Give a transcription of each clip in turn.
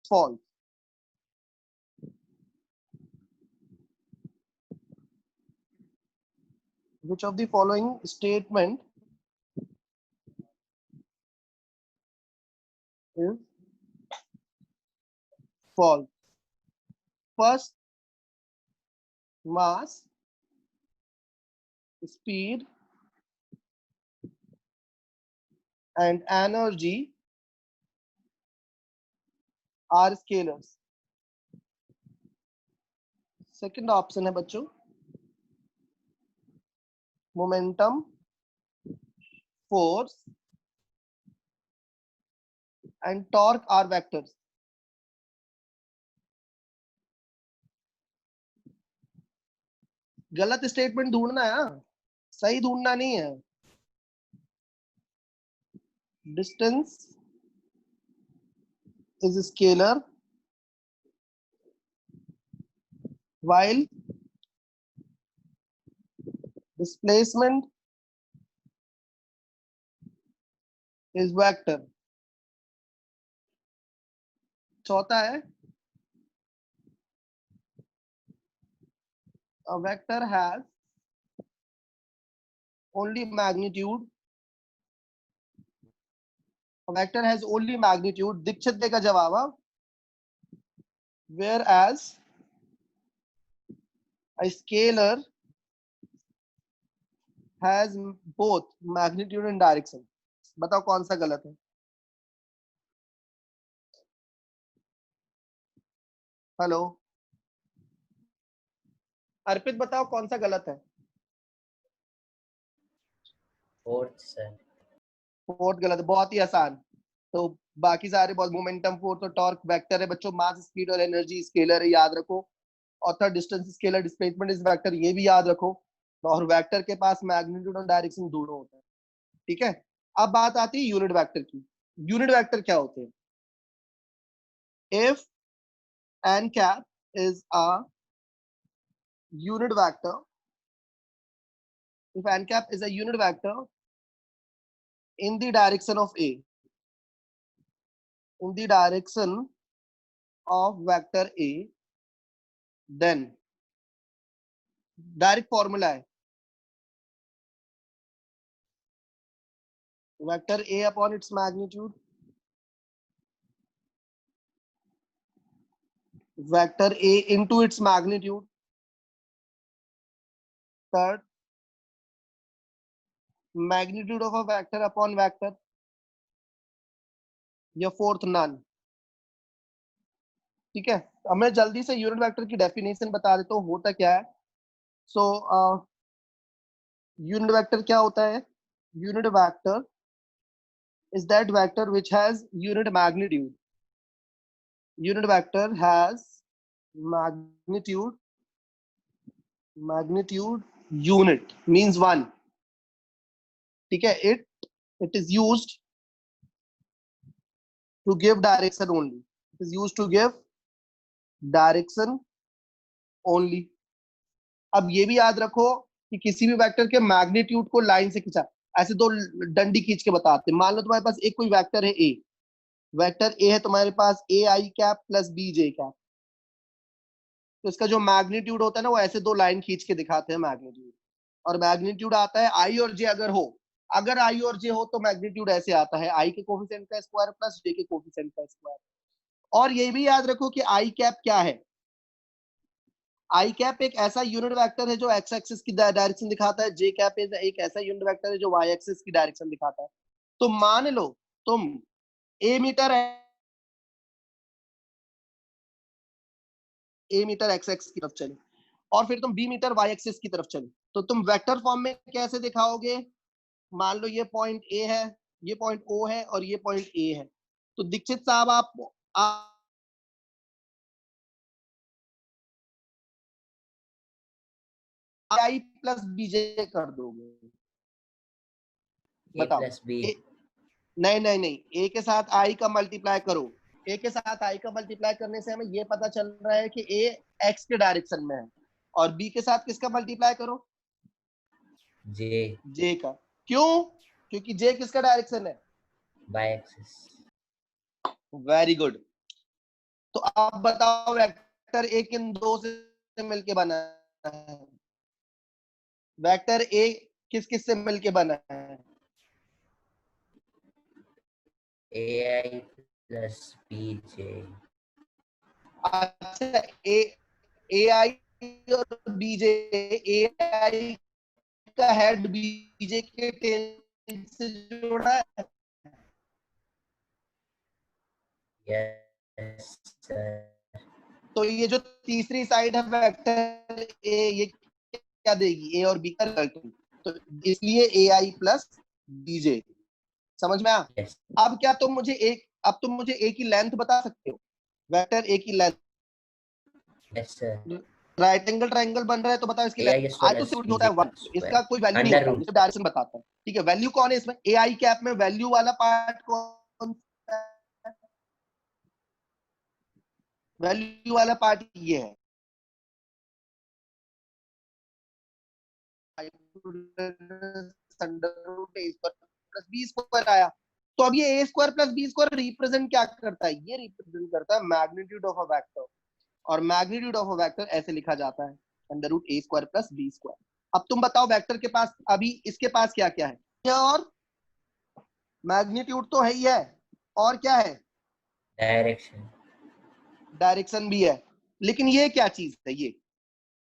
false. Which of the following statement is false? First, mass, speed, and energy are scalars. Second option है बच्चों, momentum, force, and torque are vectors. गलत statement ढूंढना है, सही ढूंढना नहीं है. Distance is scalar while displacement is vector. चौथा है, a vector has only magnitude. A vector has only magnitude. Dixit देगा जवाब. Whereas a scalar has both magnitude and direction. बताओ कौन सा गलत है? हेलो अर्पित, बताओ कौन सा गलत है? Fourth sir. फोर्थ गलत है, बहुत ही आसान. तो बाकी सारे बहुत, मोमेंटम, फोर्स और टॉर्क वेक्टर है बच्चों. मास, स्पीड और एनर्जी स्केलर है, याद रखो. और third, distance scalar, displacement is vector, ये भी याद रखो. और वेक्टर के पास मैग्नीट्यूड और डायरेक्शन दोनों होते हैं. ठीक है, अब बात आती है यूनिट वेक्टर की. यूनिट वेक्टर क्या होते हैं? If n cap is a unit vector, if n cap is a unit vector in the direction of a, in the direction of vector a, then direct formula है vector a upon its magnitude, vector a into its magnitude. Third, magnitude of a vector upon vector. या fourth, none. ठीक है, अब मैं जल्दी से unit vector की definition बता देता हूँ होता क्या है. सो यूनिट वेक्टर क्या होता है? Unit vector is that vector which has unit magnitude. Unit vector has magnitude unit means 1. ठीक है, it is used to give direction only. It is used to give direction only. अब ये भी याद रखो कि किसी भी वेक्टर के मैग्नीट्यूड को लाइन से खींचा, ऐसे दो डंडी खींच के बताते हैं. मान लो तुम्हारे पास एक कोई वेक्टर है ए, वेक्टर ए है तुम्हारे पास A I cap plus B J cap. तो इसका जो मैग्नीट्यूड होता है ना, वो ऐसे दो लाइन खींच के दिखाते हैं मैग्नीट्यूड. और मैग्नीट्यूड आता है आई और जे अगर हो. अगर आई और जे हो तो मैग्नीट्यूड ऐसे आता है, आई के कोफिशिएंट का स्क्वायर प्लस जे के कोफिशिएंट का स्क्वायर. और ये भी याद रखो कि आई कैप क्या है? आई कैप एक ऐसा यूनिट वेक्टर है जो एक्स एक्सिस की डायरेक्शन दिखाता है. जे कैप एक ऐसा यूनिट वेक्टर है जो वाई एक्सिस की डायरेक्शन दिखाता है. तो मान लो तुम ए मीटर एक्स एक्स की तरफ चले और फिर तुम बी मीटर वाई एक्सिस की तरफ चले, तो तुम वेक्टर फॉर्म में कैसे दिखाओगे? मान लो ये पॉइंट ए है, ये पॉइंट ओ है और ये पॉइंट ए है. तो दीक्षित साहब आप आई प्लस बीजे कर दोगे. बताओ. नहीं, ए के साथ आई का मल्टीप्लाई करो. ए के साथ आई का मल्टीप्लाई करने से हमें ये पता चल रहा है कि ए एक्स के डायरेक्शन में है. और बी के साथ किसका मल्टीप्लाई करो? जे का. क्यों? क्योंकि जे किसका डायरेक्शन है? By axis. Very good. तो आप बताओ वेक्टर ए किन दो से मिलके बना है? वेक्टर ए किस किस से मिलके बना है? AI plus BJ. अच्छा, ए आई और बीजे, ए आई का हेड बीजे के टेल से जुड़ा है। Yes, sir. तो ये जो तीसरी साइड है वेक्टर ए, ये क्या देगी? ए और बी का रिजल्ट। तो इसलिए ए आई प्लस बीजे। समझ में आया? Yes, अब तुम मुझे ए की लेंथ बता सकते हो? वेक्टर ए की length, yes, sir. Right angle triangle बन रहा है तो बताओ इसकी length. AI is I one तो as सिर्फ होता BJ है वन, whole square. इसका कोई वैल्यू नहीं Under होता, root. ये डायरेक्शन बताता है। ठीक है, वैल्यू कौन है इसमें? ए आई कैप में वैल्यू वाला पार्ट कौन सा है? वैल्यू वाला पार्ट ये है। प्लस बी स्क्वायर आया। तो अब ये A square plus B square represent क्या करता है? ये रिप्रेजेंट करता है मैग्नीट्यूड ऑफ अ वेक्टर। और मैग्नीट्यूड ऑफ अ वेक्टर ऐसे लिखा जाता है, under root A square plus B square. अब तुम बताओ वेक्टर के पास, अभी इसके पास क्या क्या है? और मैग्नीट्यूड तो है ही है, और क्या है? Direction. डायरेक्शन भी है। लेकिन ये क्या चीज है? ये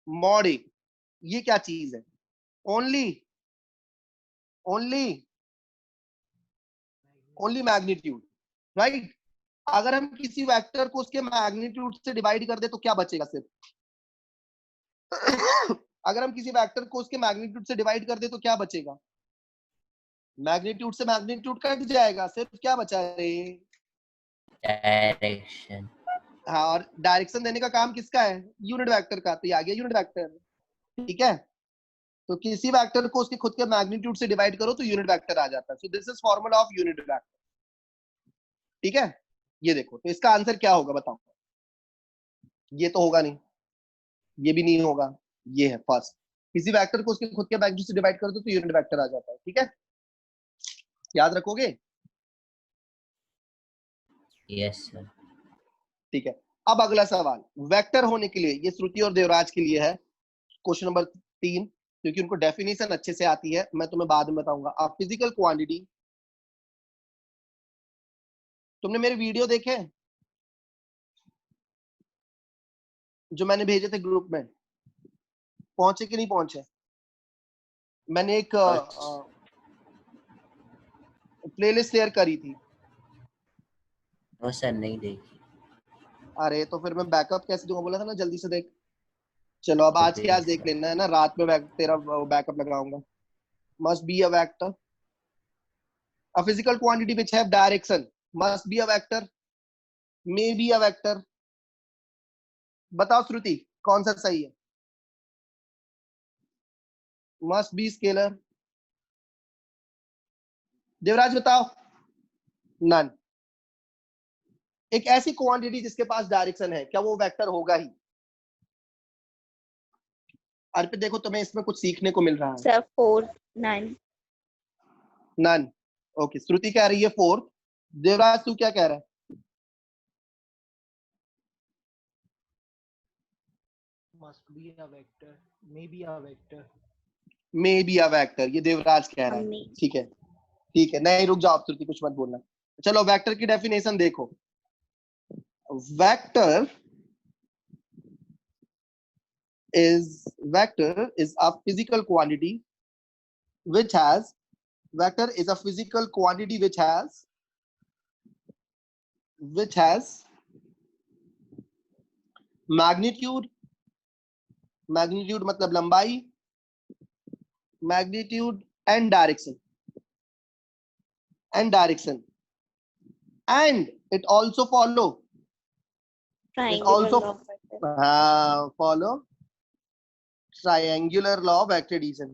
मॉड ए, ये क्या चीज है? Only only only magnitude, right? अगर हम किसी वेक्टर को उसके मैग्नीट्यूड से डिवाइड कर दे तो क्या बचेगा? सिर्फ अगर हम किसी वेक्टर को उसके मैग्नीट्यूड से डिवाइड कर दे तो क्या बचेगा? मैग्नीट्यूड से मैग्नीट्यूड कट जाएगा, सिर्फ क्या बचा रे? Direction. हाँ, और डायरेक्शन देने का काम किसका है? यूनिट वेक्टर का। तो ये आ गया यूनिट वेक्टर। ठीक है, तो किसी वेक्टर को उसके खुद के मैग्नीट्यूड से डिवाइड करो तो यूनिट वेक्टर आ जाता है। So this is formula of unit vector. ठीक है, ये देखो, तो इसका आंसर क्या होगा बताओ? ये तो होगा नहीं, ये भी नहीं होगा, ये है फर्स्ट। किसी वेक्टर को उसके खुद के मैग्नीट्यूड से डिवाइड कर दो तो यूनिट वेक्टर आ जाता है। ठीक है, याद रखोगे? Yes, sir. ठीक है, अब अगला सवाल वेक्टर होने के लिए, ये श्रुति और देवराज के लिए है, क्वेश्चन नंबर 3, क्योंकि उनको डेफिनेशन अच्छे से आती है, मैं तुम्हें बाद में बताऊंगा। अब फिजिकल क्वांटिटी, तुमने मेरे वीडियो देखे जो मैंने भेजे थे ग्रुप में? पहुंचे कि नहीं पहुंचे? मैंने एक प्लेलिस्ट शेयर करी थी। No, sir, नहीं देखी. अरे तो फिर मैं बैकअप कैसे दूंगा? बोला था ना जल्दी से देख। चलो अब आज के Okay, आज देख sir. लेना है ना, रात में तेरा बैकअप लगाऊंगा। Must be a vector, a physical quantity which have direction, must be a vector, may be a vector. बताओ श्रुति, कौन सा सही है? Must be scalar. देवराज बताओ। नन। एक ऐसी क्वांटिटी जिसके पास डायरेक्शन है, क्या वो वेक्टर होगा ही? अर्पित देखो, तुम्हें इसमें कुछ सीखने को मिल रहा है। Sir, 4, 9. नन। ओके, श्रुति कह रही है 4। देवराज तू क्या कह रहा है? Must be a vector, maybe a vector. May be a vector, ये देवराज कह रहा है। Amazing. ठीक है, ठीक है, नहीं रुक जाओ श्रुति, कुछ मत बोलना। चलो वेक्टर की डेफिनेशन देखो। Vector is a physical quantity which has, vector is a physical quantity which has magnitude, magnitude मतलब लंबाई, magnitude and direction, and it also follow, it Triangular also law of vector. follow triangular law of vector addition।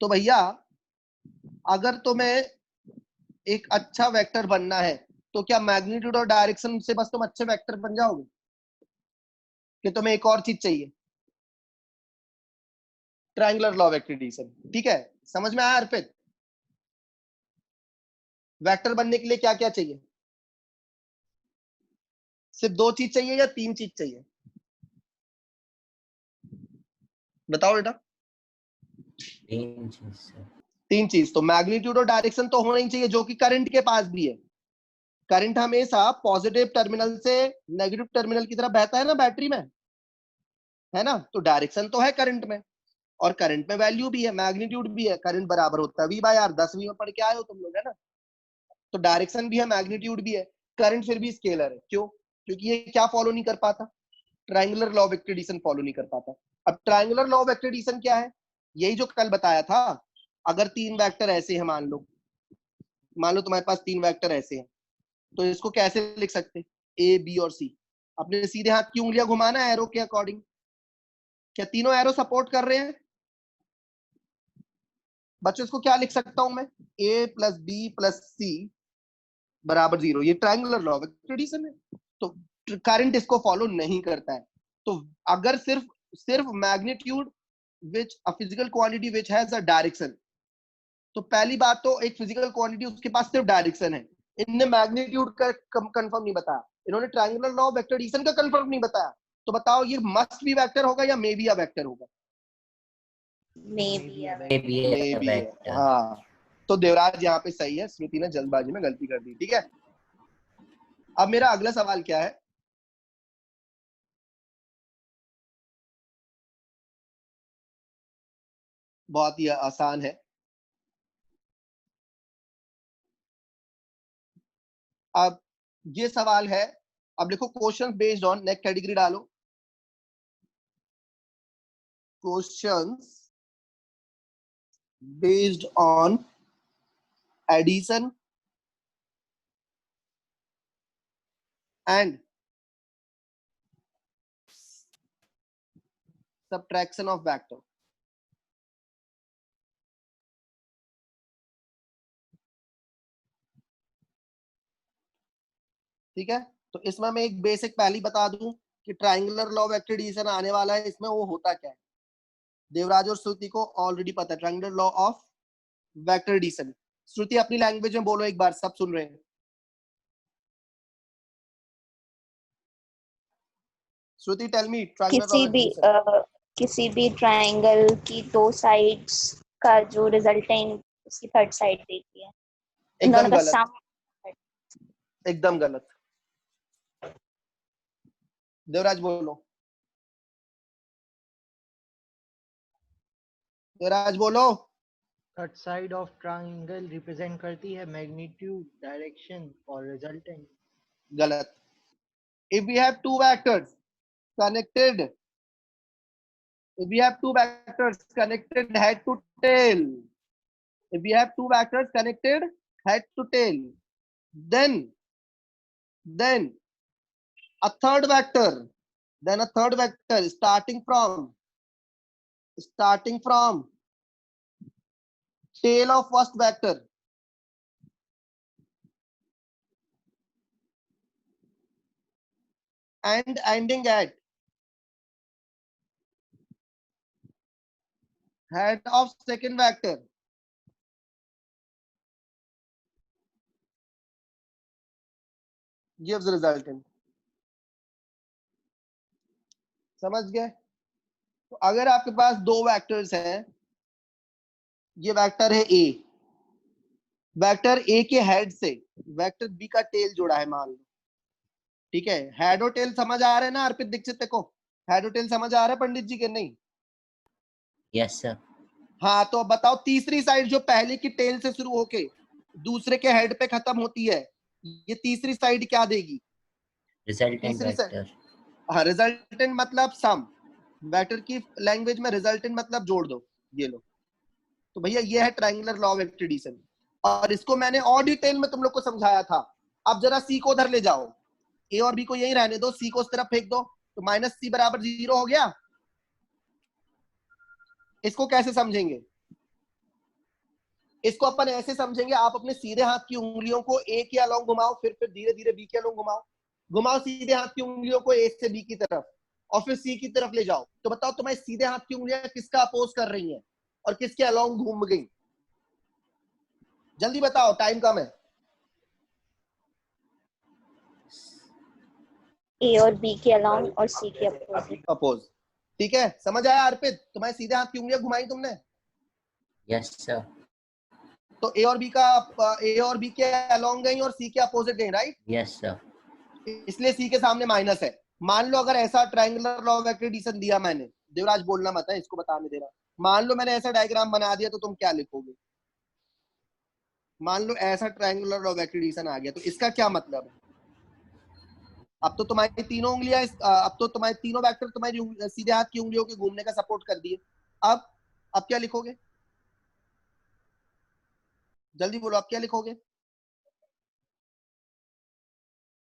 तो भैया अगर तुम्हें एक अच्छा vector बनना है तो क्या मैग्नीट्यूड और डायरेक्शन से बस तुम अच्छे वेक्टर बन जाओगे, कि तुम्हें एक और चीज चाहिए? Triangular law of vector addition. ठीक है, समझ में आया अर्पित? वेक्टर बनने के लिए क्या क्या चाहिए? सिर्फ 2 चीज चाहिए या 3 चीज चाहिए? बताओ बेटा। 3 चीज सर। 3 चीज। तो मैग्नीट्यूड और डायरेक्शन तो होना ही चाहिए, जो कि करंट के पास भी है। करंट हमेशा पॉजिटिव टर्मिनल से नेगेटिव टर्मिनल की तरफ बहता है ना बैटरी में, है ना? तो डायरेक्शन तो है करंट में, और करंट में वैल्यू भी है, मैग्नीट्यूड भी है। करंट बराबर होता है V/R, 10वीं में पढ़ के आए हो तुम लोग, है ना? तो डायरेक्शन भी है, मैग्नीट्यूड भी है। करंट फिर भी स्केलर है। क्यों? क्योंकि ये क्या फॉलो नहीं कर पाता? Triangular law of vector addition follow नहीं कर पाता। अब triangular law of vector addition क्या है? यही जो कल बताया था। अगर 3 वेक्टर ऐसे हैं, मान लो तुम्हारे पास 3 वेक्टर ऐसे हैं, तो इसको कैसे लिख सकते? A, B और C। अपने सीधे हाथ की उंगलियां घुमाना है एरो के अकॉर्डिंग। क्या तीनों एरो सपोर्ट कर रहे हैं? बच्चों इसको क्या लिख सकता हूं मैं? A + B + C = 0। ये triangular law of vector addition है। तो करंट इसको फॉलो नहीं करता है। तो अगर सिर्फ magnitude which a physical quantity which has a direction, तो पहली बात तो एक फिजिकल क्वांटिटी उसके पास सिर्फ डायरेक्शन है। इनने मैग्नीट्यूड का कंफर्म नहीं बताया, इन्होंने triangular law of vector addition का कंफर्म नहीं बताया। तो बताओ ये मस्ट बी वेक्टर होगा या मे बी अ वेक्टर होगा? Maybe a Maybe may a be है। vector. हाँ, तो देवराज यहाँ पे सही है, श्रुति ने जल्दबाजी में गलती कर दी। ठीक है, अब मेरा अगला सवाल क्या है? बहुत ही आसान है। अब ये सवाल है, अब लिखो question based on, next category डालो, questions based on addition and subtraction of vector। ठीक है, तो इसमें मैं एक बेसिक पहली बता दूं कि triangular law of vector addition आने वाला है। इसमें वो होता क्या है, देवराज और श्रुति को ऑलरेडी पता है। Triangular law of vector addition, Shruti अपनी लैंग्वेज में बोलो एक बार, सब सुन रहे हैं। Shruti tell me triangular law of vector addition. किसी भी ट्रायंगल की 2 साइड्स का जो रिजल्टेंट उसकी थर्ड साइड देती है। एकदम दोनों का गलत, सम। एकदम गलत। देवराज बोलो, देवराज बोलो। Third side of triangle represent करती है मैग्नीट्यूड, डायरेक्शन और रिजल्टेंट। गलत। if we have two vectors connected if we have two vectors connected head to tail if we have two vectors connected head to tail, then a third vector starting from tail of first vector and ending at head of second vector gives resultant। समझ गए? तो अगर आपके पास दो vectors हैं, ये vector है ए, vector A के हेड से वेक्टर बी का टेल जुड़ा है मान लो। ठीक है, हेड और टेल समझ आ रहे हैं ना अर्पित दीक्षित को? हेड और टेल समझ आ रहा है पंडित जी के नहीं? Yes sir. हाँ, तो अब बताओ तीसरी साइड जो पहले की टेल से शुरू होके दूसरे के हेड पे खत्म होती है, ये तीसरी साइड क्या देगी? Resultant तीसरी साइड, vector. हाँ, रिजल्टेंट मतलब सम। वेक्टर की लैंग्वेज में रिजल्टेंट मतलब जोड़ दो, ये लो। तो भैया ये है triangular law of vector addition, और इसको मैंने और डिटेल में तुम लोग को समझाया था। अब जरा सी को उधर ले जाओ, ए और बी को यही रहने दो, सी को उस तरफ फेंक दो, तो -c = 0 हो गया। इसको कैसे समझेंगे? इसको अपन ऐसे समझेंगे, आप अपने सीधे हाथ की उंगलियों को ए के अलोंग घुमाओ, फिर धीरे धीरे बी के अलोंग घुमाओ सीधे हाथ की उंगलियों को ए से बी की तरफ, और फिर सी की तरफ ले जाओ। तो बताओ तुम्हारे सीधे हाथ की उंगलियां किसका अपोज कर रही हैं और किसके अलोंग घूम गई? जल्दी बताओ, टाइम कम है। ए और बी के अलोंग और सी के अपोजिट। अपोज। ठीक है, समझ आया अर्पित? तुम्हारे सीधे हाथ की उंगलियां घुमाई तुमने, यस सर। तो ए और बी के अलोंग गई और सी के अपोजिट गई, राइट? Yes sir. इसलिए सी के सामने माइनस है। मान लो अगर ऐसा ट्रायंगुलर लॉ ऑफ एक्रीडिशन दिया मैंने, देवराज बोलना मत है, इसको बताने दे रहा। मान लो मैंने ऐसा डायग्राम बना दिया, तो तुम क्या लिखोगे? मान लो ऐसा ट्रायंगुलर लॉ ऑफ एक्रीडिशन आ गया, तो इसका क्या मतलब है? अब तो तुम्हारी तीनों उंगलियां अब तो तुम्हारे तीनों वेक्टर तुम्हारी सीधे हाथ की उंगलियों के घूमने का सपोर्ट कर दिए। अब क्या लिखोगे? जल्दी बोलो, अब क्या लिखोगे?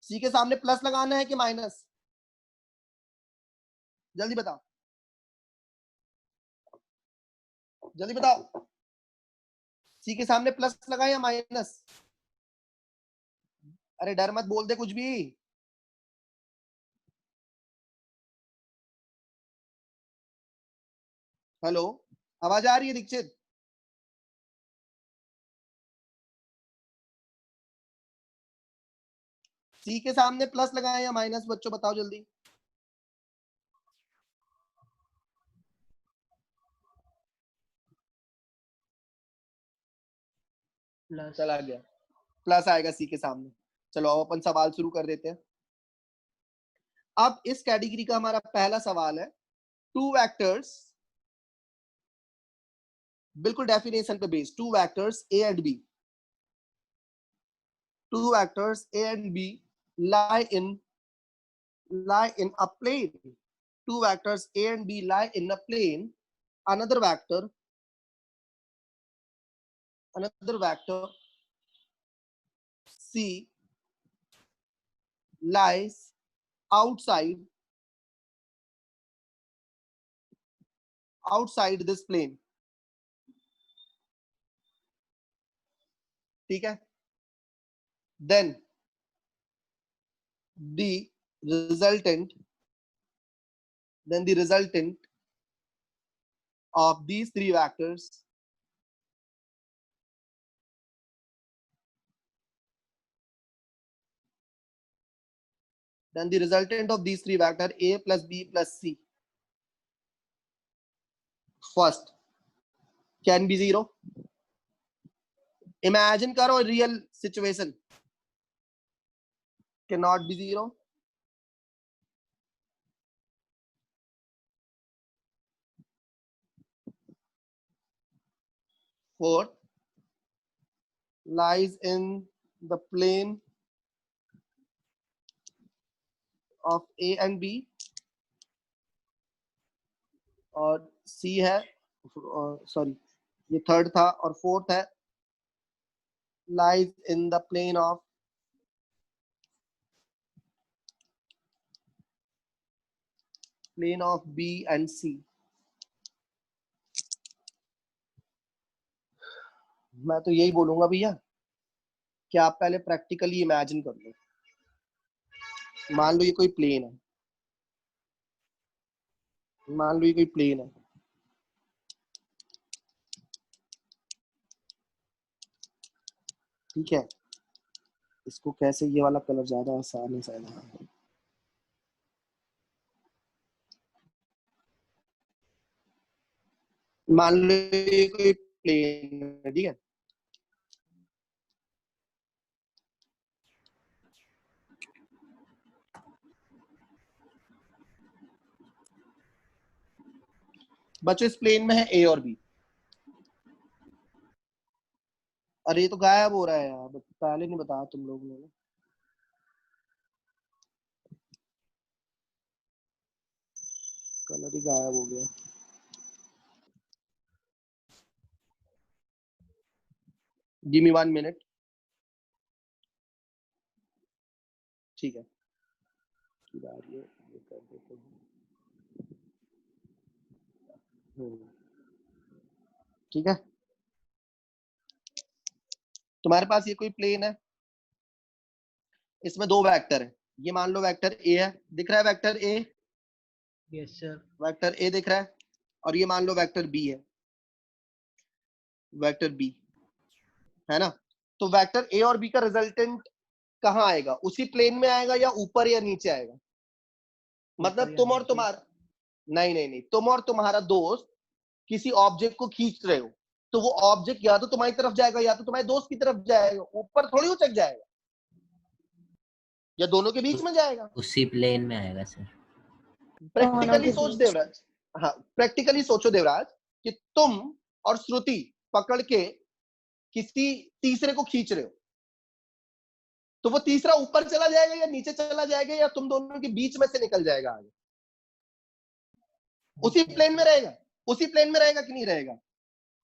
सी के सामने प्लस लगाना है कि माइनस? जल्दी बताओ, जल्दी बताओ। सी के सामने प्लस लगाए या माइनस? अरे डर मत, बोल दे कुछ भी। हेलो, आवाज आ रही है दीक्षित? सी के सामने प्लस लगाए या माइनस, बच्चों बताओ जल्दी। प्लस। चला गया, प्लस आएगा सी के सामने। चलो अब अपन सवाल शुरू कर देते हैं। अब इस कैटेगरी का हमारा पहला सवाल है, टू वेक्टर्स, बिल्कुल डेफिनेशन पे based, two vectors a and b, two vectors a and b lie in a plane. Two vectors a and b lie in a plane. Another vector c lies outside this plane. ठीक है? Then the resultant of these three vectors a plus b plus c first can be zero. Imagine करो real situation, cannot be zero. Fourth, lies in the plane of A and B, और C है, sorry ये third था, और fourth है lies in the plane of B and C. मैं तो यही बोलूंगा भैया कि आप पहले प्रैक्टिकली इमेजिन कर लो। मान लो ये कोई प्लेन है, मान लो ये कोई प्लेन है, ठीक है? इसको कैसे, ये वाला कलर ज्यादा आसान है शायद। मान लो ये कोई प्लेन है, ठीक है? बच्चों इस प्लेन में है ए और बी। अरे ये तो गायब हो रहा है यार, पहले नहीं बताया तुम लोगों ने। कलर ही गायब हो गया। Give me 1 minute. ठीक है, ये कर देते हैं। ठीक है, तुम्हारे पास ये कोई प्लेन है, इसमें दो वेक्टर है। ये मान लो वेक्टर ए है, दिख रहा है vector A? Yes sir. Vector A दिख रहा है, और ये मान लो वेक्टर बी है, वेक्टर बी, है ना? तो वेक्टर ए और बी का रिजल्टेंट कहाँ आएगा? उसी प्लेन में आएगा या ऊपर या नीचे आएगा? मतलब ऊपर या तुम और नीचे? तुम्हारा, नहीं नहीं नहीं, तुम और तुम्हारा दोस्त किसी ऑब्जेक्ट को खींच रहे हो, तो वो ऑब्जेक्ट या तो तुम्हारी तरफ जाएगा या तो तुम्हारे दोस्त की तरफ जाएगा, ऊपर थोड़ी उचक जाएगा, या दोनों के बीच में जाएगा। उसी प्लेन में आएगा सर। दोनों प्रैक्टिकली के सोच बीच। देवराज, हाँ प्रैक्टिकली सोचो देवराज, कि तुम और श्रुति पकड़ के किसी तीसरे को खींच रहे हो, तो वो तीसरा ऊपर चला जाएगा या नीचे चला जाएगा या तुम दोनों के बीच में से निकल जाएगा आगे? उसी प्लेन में रहेगा, उसी प्लेन में रहेगा कि नहीं रहेगा?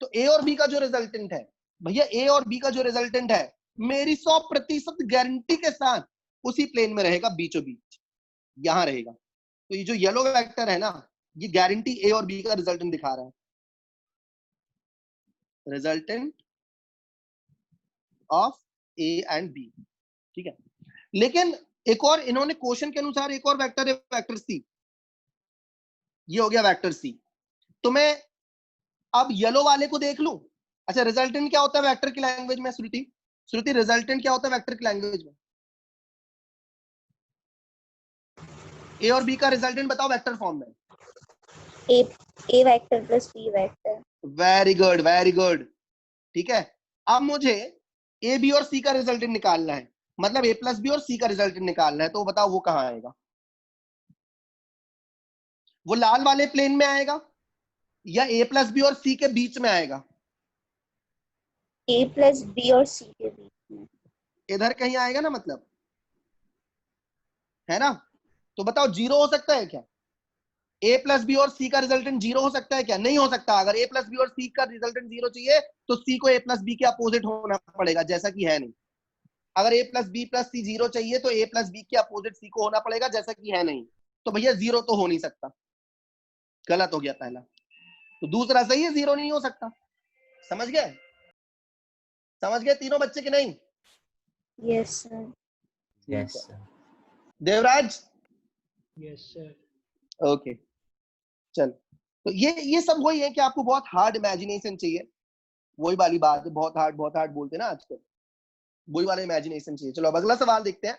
तो ए और बी का जो रिजल्टेंट है भैया, ए और बी का जो रिजल्टेंट है, मेरी 100% गारंटी के साथ उसी प्लेन में रहेगा, बीचों बीच यहां रहेगा। तो ये जो येलो वेक्टर है ना, ये गारंटी ए और बी का रिजल्टेंट दिखा रहा है, resultant of a and b, ठीक है। लेकिन एक और इन्होंने क्वेश्चन के अनुसार एक और वेक्टर है, वेक्टर सी, ये हो गया वेक्टर सी। तो मैं अब येलो वाले को देख लूं। अच्छा, रिजल्टेंट क्या होता है वेक्टर की लैंग्वेज में? श्रुति, श्रुति रिजल्टेंट क्या होता है वेक्टर की लैंग्वेज में? ए और बी का रिजल्टेंट बताओ वेक्टर फॉर्म में। A vector plus B vector. Very good, very good, ठीक है। अब मुझे ए बी और सी का रिजल्टेंट निकालना है, मतलब ए प्लस बी और सी का रिजल्टेंट निकालना है, तो बताओ वो कहां आएगा? वो लाल वाले प्लेन में आएगा या ए प्लस बी और सी के बीच में आएगा? ए प्लस बी और सी के बीच में। इधर कहीं आएगा ना, मतलब है ना? तो बताओ जीरो हो सकता है क्या? ए प्लस बी और सी का रिजल्टेंट जीरो हो सकता है क्या? नहीं हो सकता। अगर ए प्लस बी और सी का रिजल्टेंट जीरो चाहिए तो सी को ए प्लस बी के अपोजिट होना पड़ेगा, जैसा कि है नहीं। अगर ए प्लस बी प्लस सी जीरो चाहिए तो ए प्लस बी के अपोजिट सी को होना पड़ेगा, जैसा कि है नहीं। तो भैया जीरो तो हो नहीं सकता, गलत हो गया पहला। तो दूसरा सही है, जीरो नहीं हो सकता। समझ गए? समझ गए तीनों बच्चे कि नहीं? Yes sir. Yes sir. Devraj, yes sir. Okay चल। तो ये सब वही है कि आपको बहुत हार्ड इमेजिनेशन चाहिए, वही वाली बात है, बहुत हार्ड बोलते हैं ना आजकल, वही वाला इमेजिनेशन चाहिए। चलो अब अगला सवाल देखते हैं।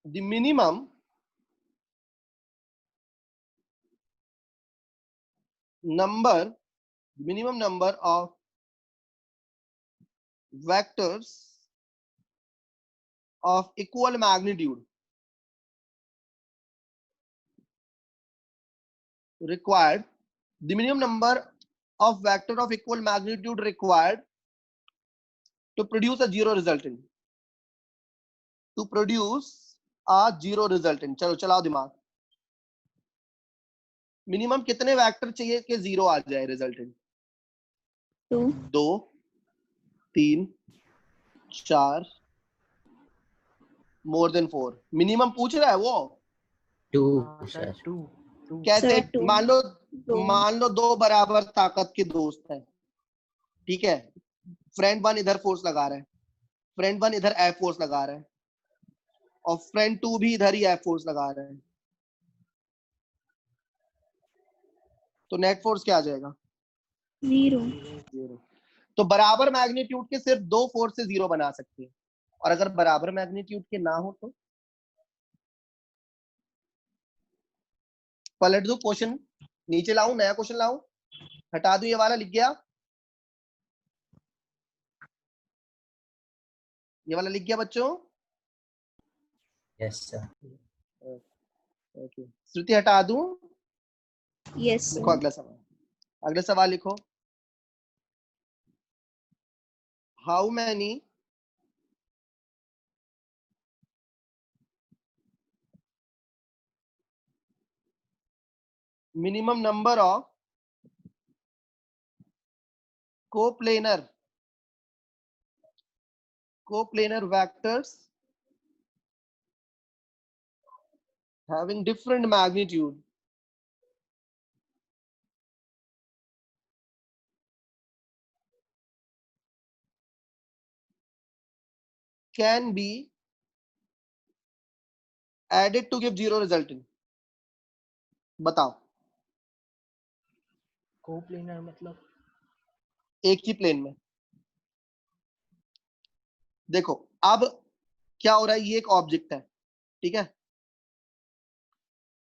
The minimum number of vectors of equal magnitude required, the minimum number of vector of equal magnitude required to produce a zero resultant, to produce a zero resultant। चलो चलाओ दिमाग। मिनिमम कितने वेक्टर चाहिए कि जीरो आ जाए resultant? 2 2 3 4, more than 4। Minimum पूछ रहा है वो। 2 हाँ सर, सर। 2 कैसे? सर 2 मान लो दो बराबर ताकत के दोस्त हैं, ठीक है। फ्रेंड वन इधर फोर्स लगा रहा है, फ्रेंड वन इधर एफ फोर्स लगा रहा है, और फ्रेंड टू भी इधर ही एफ फोर्स लगा रहा है, तो नेट फोर्स क्या आ जाएगा? 0। जीरो। तो बराबर मैग्नीट्यूड के सिर्फ दो फोर्स से जीरो बना सकते हैं, और अगर बराबर मैग्नीट्यूड के ना हो तो पलट दो क्वेश्चन, नीचे लाऊं, नया क्वेश्चन लाऊं, हटा दूं ये वाला, लिख गया, ये वाला लिख गया बच्चों? Yes sir. ओके, श्रुति हटा दूं? यस लिखो सर। अगला सवाल, अगला सवाल लिखो। How many minimum number of coplanar vectors having different magnitude can be added to give zero resultant? बताओ। कोप्लेनर मतलब? एक ही प्लेन में, देखो अब क्या हो रहा है, ये एक ऑब्जेक्ट है, ठीक है।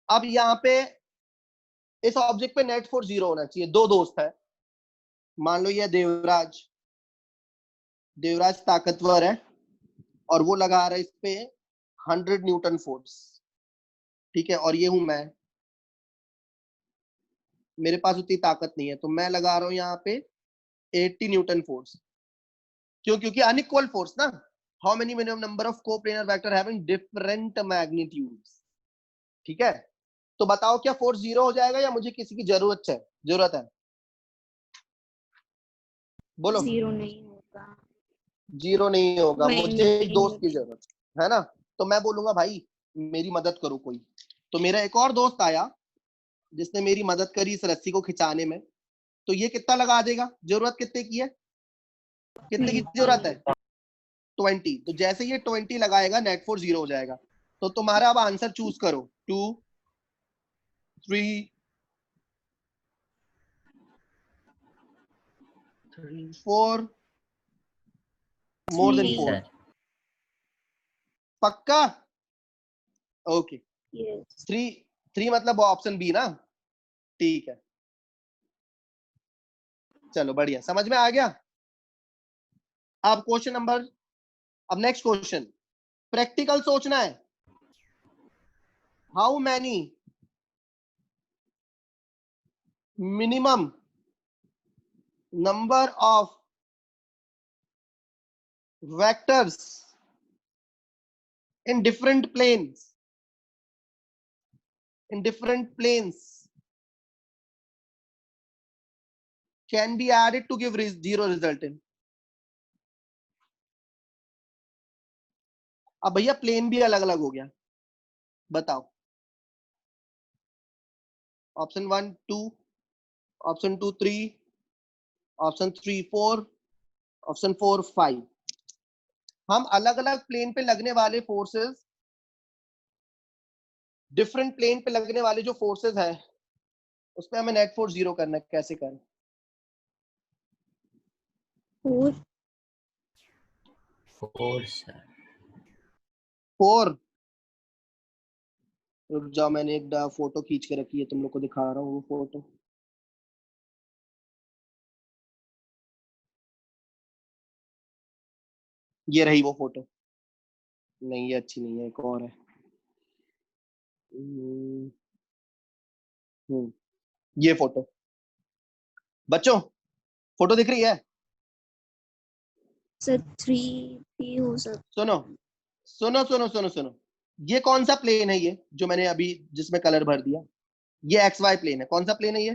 अब यहाँ पे इस ऑब्जेक्ट पे नेट फोर्स 0 होना चाहिए। दो दोस्त है, मान लो ये देवराज, देवराज ताकतवर है और वो लगा रहा है इस पे 100 न्यूटन फोर्स, ठीक है। और ये हूं मैं, मेरे पास उतनी ताकत नहीं है, तो मैं लगा रहा हूं यहाँ पे 80 न्यूटन फोर्स। क्यों? क्योंकि अनइक्वल फोर्स ना। How many minimum number of coplanar vector having different magnitudes, ठीक है। तो बताओ क्या फोर्स 0 हो जाएगा या मुझे किसी की जरूरत है? बोलो। 0 नहीं होगा। 0 नहीं होगा, मुझे एक दोस्त की मैग्नीट्यूड जरूरत है ना। तो मैं बोलूंगा भाई मेरी मदद करो कोई। तो मेरा एक और दोस्त आया जिसने मेरी मदद करी इस रस्सी को खिंचाने में। तो ये कितना लगा देगा? जरूरत कितने की है? कितने की जरूरत है? 20। तो जैसे ये 20 लगाएगा नेट फोर्स 0 हो जाएगा। तो तुम्हारा अब आंसर चूज करो, 2, 3, 3 4, मोर देन 3 4। सर पक्का? ओके। यस 3 मतलब ऑप्शन बी ना, ठीक है। चलो बढ़िया, समझ में आ गया। अब क्वेश्चन नंबर, अब नेक्स्ट क्वेश्चन प्रैक्टिकल सोचना है। How many minimum number of vectors in different planes can be added to give 0 resultant? अब भैया प्लेन भी अलग अलग हो गया, बताओ। Option 1 2, option 2 3, option 3 4, option 4 5। हम अलग अलग प्लेन पे लगने वाले फोर्सेस, डिफरेंट प्लेन पे लगने वाले जो फोर्सेस हैं उस पे हमें नेट फोर्स 0 करना है। कैसे करें? 4 4 सर 4। रुक जाओ, मैंने एक फोटो खींच के रखी है, तुम लोग को दिखा रहा हूँ वो फोटो। ये रही वो फोटो। नहीं ये अच्छी नहीं है, एक और है। हम्म, हम्म, ये फोटो। बच्चों फोटो दिख रही है? सर 3 भी हो सकता सुनो सुनो सुनो सुनो सुनो, ये कौन सा प्लेन है ये जो मैंने अभी जिसमें कलर भर दिया? ये एक्स वाई प्लेन है। कौन सा प्लेन है ये?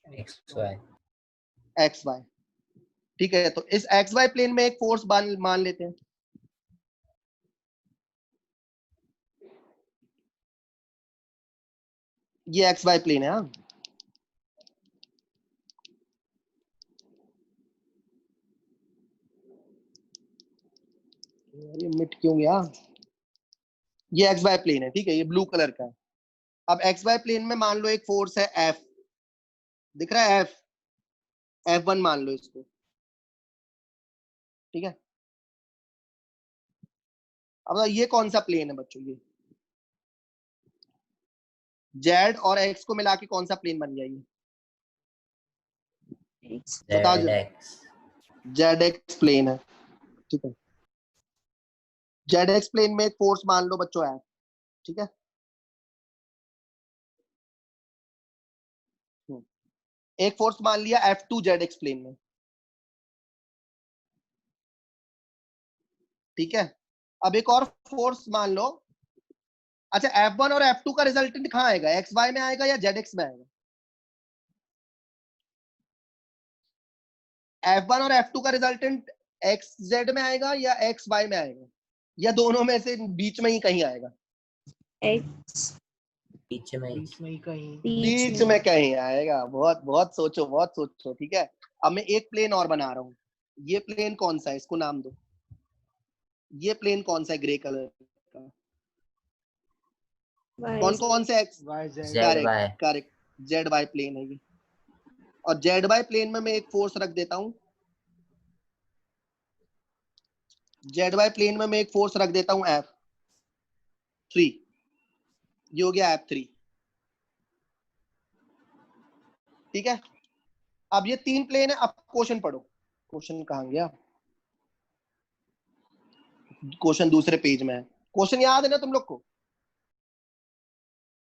एक्स वाई एक्स वाई, ठीक है। तो इस एक्स वाई प्लेन में एक फोर्स मान लेते हैं। ये एक्स वाई प्लेन है, हाँ। ये मिट क्यों गया? ये एक्स वाई प्लेन है, ठीक है, ये ब्लू कलर का है। अब एक्स वाई प्लेन में मान लो एक फोर्स है एफ, दिख रहा है? एफ, F1 मान लो इसको, ठीक है। अब ये कौन सा प्लेन है बच्चों? ये जेड और एक्स को मिला के कौन सा प्लेन बन गया ये? है। बताओ जेड जरा। एक्स जेड एक्स प्लेन है, ठीक है। जेड एक्स प्लेन में एक फोर्स मान लो बच्चों एफ, ठीक है। एक फोर्स मान लिया F2 जेड एक्स प्लेन में, ठीक है। अब एक और फोर्स मान लो। अच्छा, F1 और F2 का रिजल्टेंट कहाँ आएगा? एक्स वाई में आएगा या जेड एक्स में आएगा? F1 और F2 का रिजल्टेंट एक्स जेड में आएगा या एक्स वाई में आएगा, या दोनों में से बीच में ही कहीं आएगा? एक्स बीच में ही बीच में ही कहीं। बीच में कहीं आएगा। बहुत बहुत सोचो, बहुत सोचो, ठीक है। अब मैं एक प्लेन और बना रहा हूँ। ये प्लेन कौन सा है, इसको नाम दो। ये प्लेन कौन सा है ग्रे कलर का? वाई कौन कौन से x? Y z z correct y correct, z y plane है ये। और जेड वाई प्लेन में मैं एक फोर्स रख देता हूं, जेड वाई प्लेन में मैं एक फोर्स रख देता हूं F3, ये हो गया F3, ठीक है। अब ये 3 प्लेन है, अब क्वेश्चन पढ़ो। क्वेश्चन कहां गया? क्वेश्चन दूसरे पेज में है। क्वेश्चन याद है ना तुम लोग को?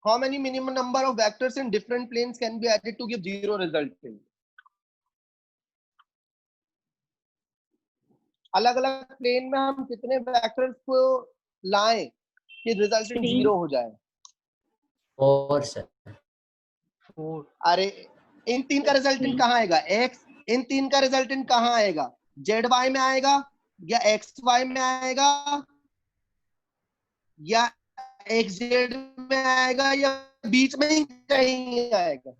How many minimum number of vectors in different planes can be added to give zero resultant? अलग अलग प्लेन में हम कितने वेक्टर्स को लाएं कि रिजल्टेंट 3 जीरो हो जाए? 4 सर। 4 अरे इन 3 का रिजल्टेंट 3 कहां आएगा? एक्स। इन 3 का रिजल्टेंट कहां आएगा? जेड वाई में आएगा या एक्स वाई में आएगा या एक्स जेड में आएगा या बीच में ही कहीं आएगा?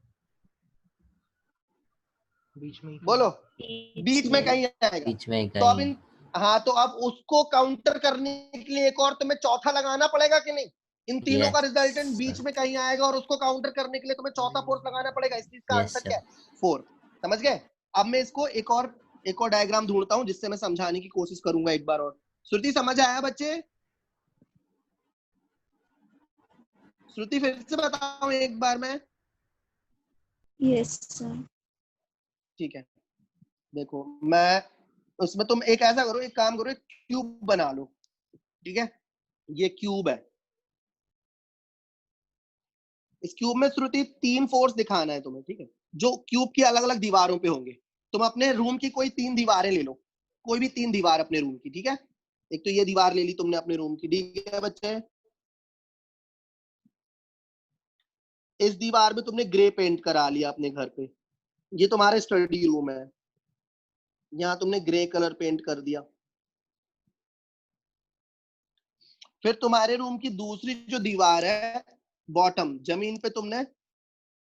बीच में ही बोलो, बीच बीच में में कहीं आएगा। बीच में तो अब कहीं। इन, हाँ, तो अब उसको काउंटर करने के लिए एक और तुम्हें चौथा लगाना पड़ेगा कि नहीं? इन तीनों का यस रिजल्टेंट बीच सर। में कहीं आएगा और उसको काउंटर करने के लिए तुम्हें चौथा फोर्स लगाना पड़ेगा, इसलिए इसका यस आंसर सर। क्या है? 4। समझ गए? अब मैं इसको एक और डायग्राम ढूंढता हूं जिससे मैं समझाने की कोशिश करूंगा एक बार और। श्रुति समझ आया बच्चे? श्रुति फिर से बताऊं एक बार मैं? Yes sir. ठीक है, देखो मैं उसमें, तुम एक ऐसा करो, एक काम करो, एक क्यूब बना लो, ठीक है। ये क्यूब है, इस क्यूब में श्रुति 3 फोर्स दिखाना है तुम्हें, ठीक है, जो क्यूब की अलग अलग दीवारों पे होंगे। तुम अपने रूम की कोई 3 दीवारें ले लो, कोई भी 3 दीवार अपने रूम की, ठीक है। एक तो ये दीवार ले ली तुमने अपने रूम की, ठीक है बच्चे। इस दीवार में तुमने ग्रे पेंट करा लिया अपने घर पे, ये तुम्हारा स्टडी रूम है, यहाँ तुमने ग्रे कलर पेंट कर दिया। फिर तुम्हारे रूम की दूसरी जो दीवार है, बॉटम जमीन पे, तुमने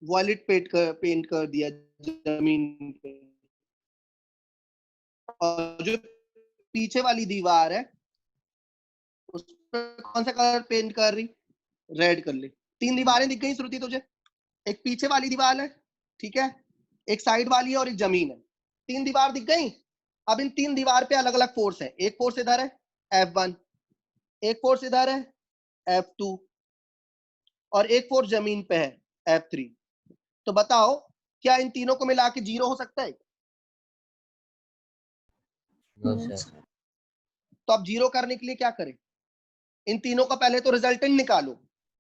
वॉयलेट पेंट कर दिया जमीन पे। और जो पीछे वाली दीवार है उस पर कौन सा कलर पेंट कर रही? रेड कर ले। 3 दीवारें दिख गई श्रुति तुझे? एक पीछे वाली दीवार है, ठीक है, एक साइड वाली है और एक जमीन है। 3 दीवार दिख गई। अब इन 3 दीवार पे अलग अलग फोर्स है। एक फोर्स इधर है F1, एक फोर्स इधर है F2 और एक फोर्स जमीन पे है F3। तो बताओ, क्या इन तीनों को मिला के 0 हो सकता है? No no sir. तो अब 0 करने के लिए क्या करें? इन तीनों का पहले तो रिजल्टेंट निकालो,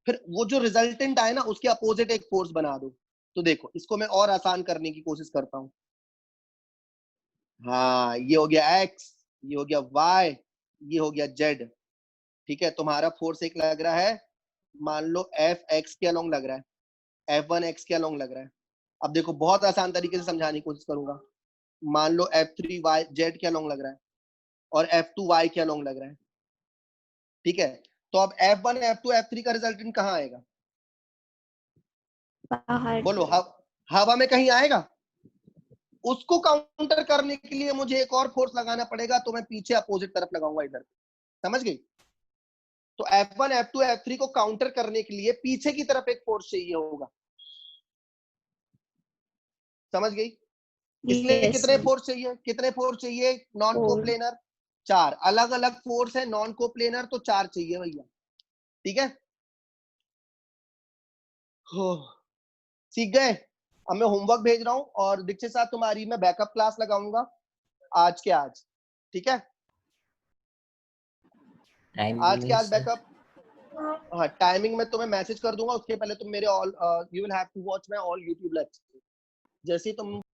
फिर वो जो रिजल्टेंट आए ना उसके अपोजिट एक फोर्स बना दो। तो देखो, इसको मैं और आसान करने की कोशिश करता हूं। हाँ, ये हो गया x, ये हो गया y, ये हो गया z, ठीक है। तुम्हारा फोर्स एक लग रहा है, मान लो Fx के अलोंग लग रहा है, F1x के अलोंग लग रहा है। अब देखो, बहुत आसान तरीके से समझाने की कोशिश करूंगा। मान लो F3z के अलोंग लग रहा है और F2y के अलोंग लग रहा है, ठीक है। तो अब F1 F2 F3 का रिजल्टेंट कहाँ आएगा? बाहर। बोलो, हवा में कहीं आएगा? उसको काउंटर करने के लिए मुझे एक और फोर्स लगाना पड़ेगा, तो मैं पीछे अपोजिट तरफ लगाऊंगा इधर। समझ गई? तो F1 F2 F3 को काउंटर करने के लिए पीछे की तरफ एक फोर्स चाहिए होगा। समझ गई? इसलिए यस कितने सर। फोर्स चाहिए? कितने फोर्स चाहिए? नॉन 4 कोप्लेनर 4 अलग अलग फोर्स है, नॉन कोप्लेनर तो 4 चाहिए भैया, ठीक है। हो, सीख गए? अब मैं होमवर्क भेज रहा हूँ और दीक्षित साथ तुम्हारी मैं बैकअप क्लास लगाऊंगा आज के आज, ठीक है। टाइम आज के नहीं आज सर। बैकअप, हाँ, टाइमिंग में तुम्हें मैसेज कर दूंगा। उसके पहले तुम मेरे all, you will have to watch my all YouTube lecture. जैसे ही तुम